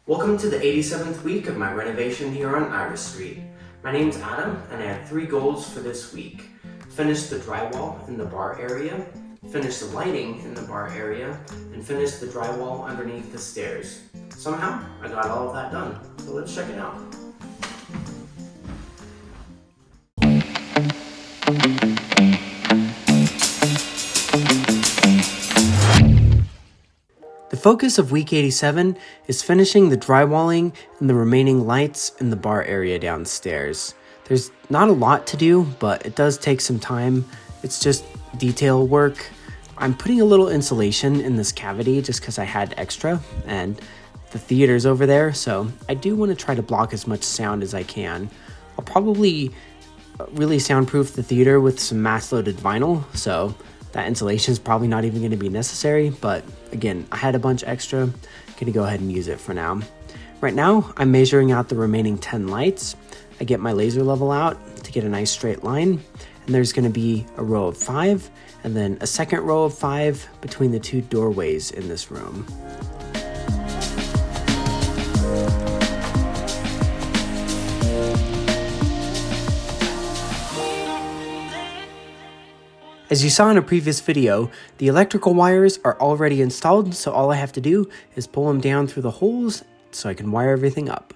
Welcome to the 87th week of my renovation here on Iris Street. My name's Adam, and I have 3 goals for this week. Finish the drywall in the bar area, finish the lighting in the bar area, and finish the drywall underneath the stairs. Somehow, I got all of that done, so let's check it out. The focus of week 87 is finishing the drywalling and the remaining lights in the bar area downstairs. There's not a lot to do, but it does take some time. It's just detail work. I'm putting a little insulation in this cavity just because I had extra, and the theater's over there, so I do want to try to block as much sound as I can. I'll probably really soundproof the theater with some mass-loaded vinyl, so that insulation is probably not even going to be necessary, but again, I had a bunch extra. I'm going to go ahead and use it for now. Right now, I'm measuring out the remaining 10 lights. I get my laser level out to get a nice straight line, and there's going to be a row of 5, and then a second row of 5 between the 2 doorways in this room. As you saw in a previous video, the electrical wires are already installed, so all I have to do is pull them down through the holes so I can wire everything up.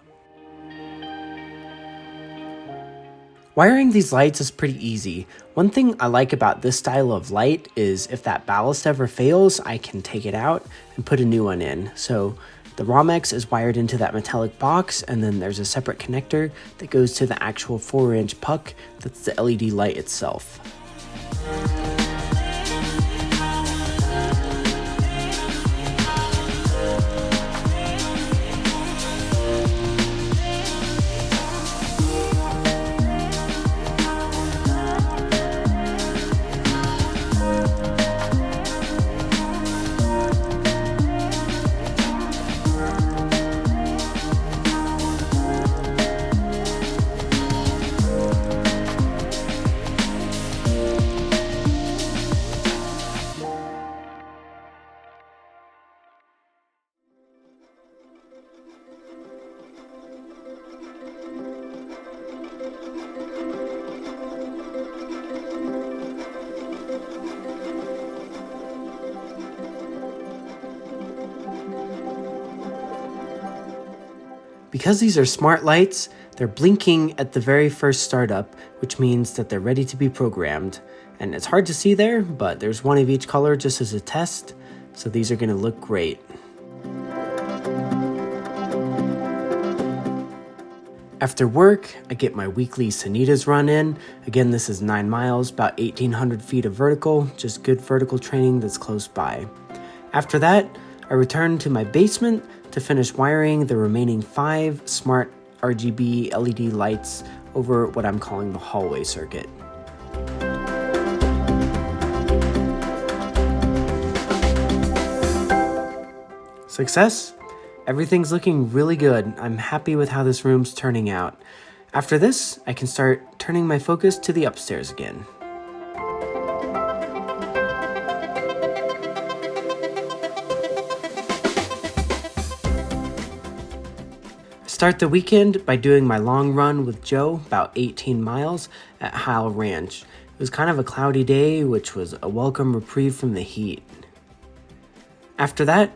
Wiring these lights is pretty easy. One thing I like about this style of light is if that ballast ever fails, I can take it out and put a new one in. So the Romex is wired into that metallic box, and then there's a separate connector that goes to the actual 4-inch puck that's the LED light itself. Because these are smart lights, they're blinking at the very first startup, which means that they're ready to be programmed. And it's hard to see there, but there's one of each color just as a test, so these are going to look great. After work, I get my weekly Sanitas run in. Again, this is 9 miles, about 1,800 feet of vertical, just good vertical training that's close by. After that, I return to my basement to finish wiring the remaining 5 smart RGB LED lights over what I'm calling the hallway circuit. Success? Everything's looking really good. I'm happy with how this room's turning out. After this, I can start turning my focus to the upstairs again. Start the weekend by doing my long run with Joe, about 18 miles, at Heil Ranch. It was kind of a cloudy day, which was a welcome reprieve from the heat. After that,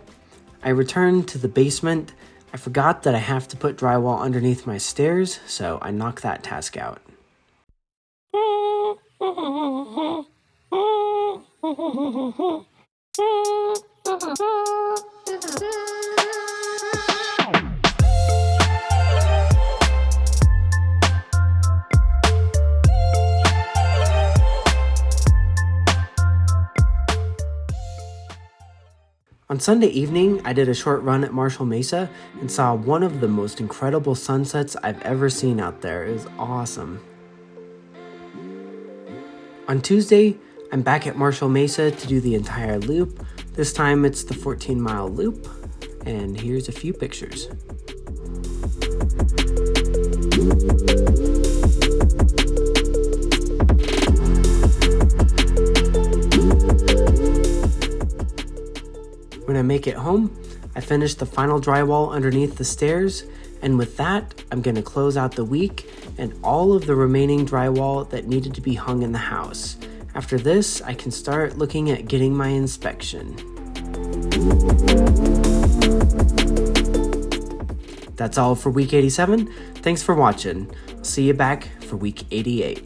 I returned to the basement. I forgot that I have to put drywall underneath my stairs, so I knocked that task out. On Sunday evening, I did a short run at Marshall Mesa and saw one of the most incredible sunsets I've ever seen out there. It was awesome. On Tuesday, I'm back at Marshall Mesa to do the entire loop. This time it's the 14-mile loop, and here's a few pictures. When I make it home, I finished the final drywall underneath the stairs, and with that, I'm going to close out the week and all of the remaining drywall that needed to be hung in the house. After this, I can start looking at getting my inspection. That's all for week 87. Thanks for watching. I'll see you back for week 88.